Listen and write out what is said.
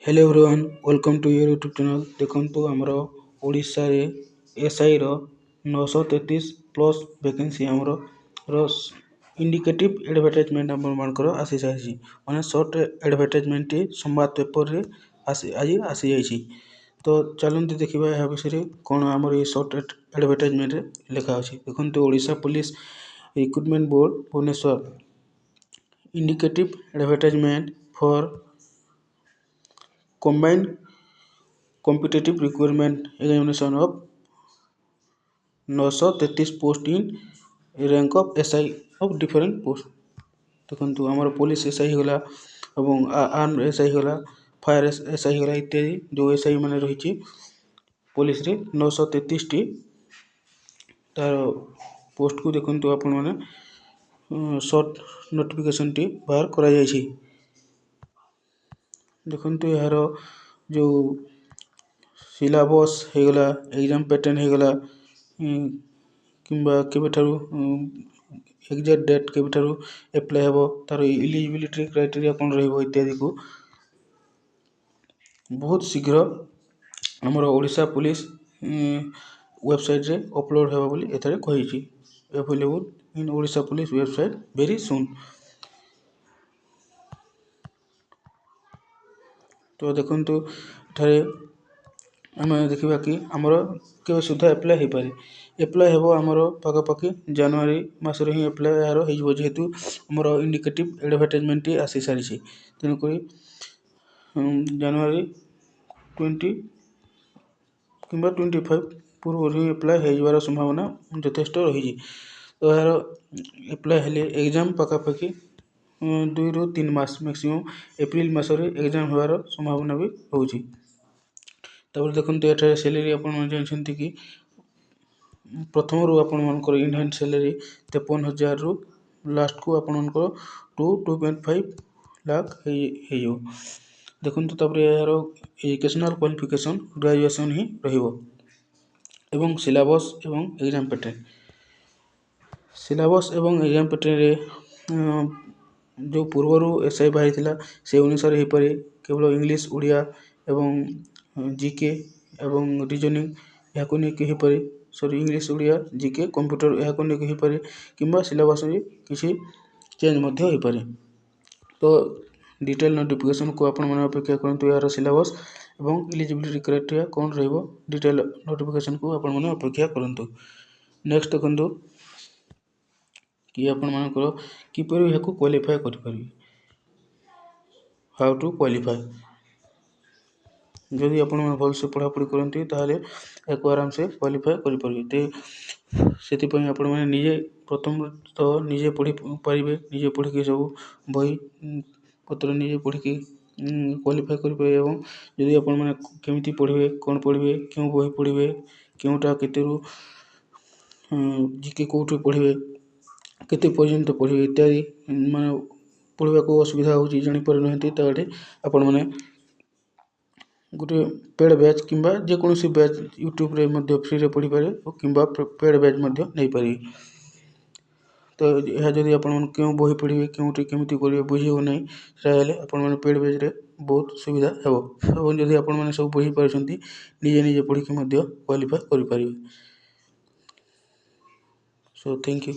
Hello everyone welcome to your YouTube channel. देखो आमर ओडिशा रे एसआई रो 933 प्लस वैकेंसी आमर इंडिकेटिव एडवर्टाइजमेंट आमर आसी सारी माने शॉर्ट एडवर्टाइजमेंट टी संवाद पेपर रे आज आसी जाइए। तो चलते देखा यह विषय कौन आमर ये शॉर्ट एडवर्टाइजमेंट रे लिखा अच्छी। देखो Odisha police recruitment board Bhubaneswar indicative advertisement for combined competitive requirement examination of 933 post in rank of SI of different post। देखो आमर पुलिस एसआई होगा और आर्म एसआई होगा फायर एसआई होगा इत्यादि जो एसआई मान रही पुलिस रे 933 टी तार पोस्ट को देखो आपण मैंने शॉर्ट नोटिफिकेशन टी बाहर करा जायछि। देखो यार जो सिलेबस होगला एग्जाम पैटर्न होगला किंबा केबेठारु एग्जैक्ट डेट केबेठारु अप्लाई हेबो तार एलिजिबिलिटी क्राइटेरिया कोन रहइबो इत्यादि को बहुत शीघ्र हमर ओडिशा पुलिस वेबसाइट रे अपलोड हेबो बोली एथरे कहिछि। Available in Odisha police website very soon. तो देखो ठारे आम देखा कि आमर के सुधा एप्लाय हो पारे एप्लाय हेबो आमर पाखापाखि जनवरी मास रे ही एप्लाय यार हो जेहेतु आमर इंडिकेटिव एडवर्टाइजमेंट टी आसी सारी तेणुक जनवरी 20 किंबा 25 पूर्व ही एप्लाय होइबार संभावना यथेष्ट रही। तो यार एप्लाय हेले एग्जाम पाखापाखि 2 ରୁ 3 मास मैक्सिमम एप्रिल मास रे एग्जाम होबार संभावना भी होउछि। तब देखो ये सैलरी आपण जानते कि प्रथम रू आपण मानकर इन हैंड सैलरी 53,000 रु लास्ट को आपण 2.5 लाख हो। देखो तब यार एजुकेशनल क्वालिफिकेशन ग्रेजुएशन ही रहिबो एवं सिलेबस एवं एग्जाम पैटर्न सिलेबस एवं एग्जाम पैटर्न रे जो पूर्वर एसआई बाहरी थिला से अनुसार हो पारे केवल इंग्लिश उड़िया एवं जीके एवं रीजनिंग या को नहीं हो पारे sorry English Odia GK computer या को नहीं हो पारे किंबा सिलेबस रे किसी चेंज मध्य हो पारे। तो डिटेल नोटिफिकेशन को आपण माने अपेक्षा करंतु यार सिलेबस एवं एलिजिबिलिटी क्राइटेरिया कौन रहइबो डिटेल नोटिफिकेशन को आपण माने अपेक्षा करंतु। नेक्स्ट देखंतु कि आपण मानकर किपर याको क्वालिफाई करि परिबे हाउ टू क्वालिफाई जदि आपण मन भल से पढ़ापढ़ी करती ताहले याको आराम से क्वालिफाई करि परिबे। से आपण मैंने निजे प्रथम तो निजे पढ़ी पारे निजे पढ़ी के सब बही पत्र निजे पढ़ी के क्वालिफाई करेंगे। एवं यदि आपण मैंने केमिति पढ़े कौन पढ़े क्यों बही पढ़े क्योंटा केतेरू जीके कौटे पढ़े केते पर्यंत पढ़े इत्यादि माने पढ़ा को असुविधा हो जापर ना आपण मैंने गोटे पेड बैच किंबा जेकोसी बैच यूट्यूब रे मध्य फ्री रे पढ़ी पारे किंबा पेड बैच मध्य नहीं पारे। तो यह जदि आपण क्यों बही पढ़े क्योंटे केमिति करेंगे बुझे हो नहीं ताहले आपण मैंने पेड बैच रे बहुत सुविधा हेबो और जदि आपण मैंने सब बुझी पारछंती निजे निजे पढ़ी के मध्य क्वालिफाई करि पारिबे। So thank you.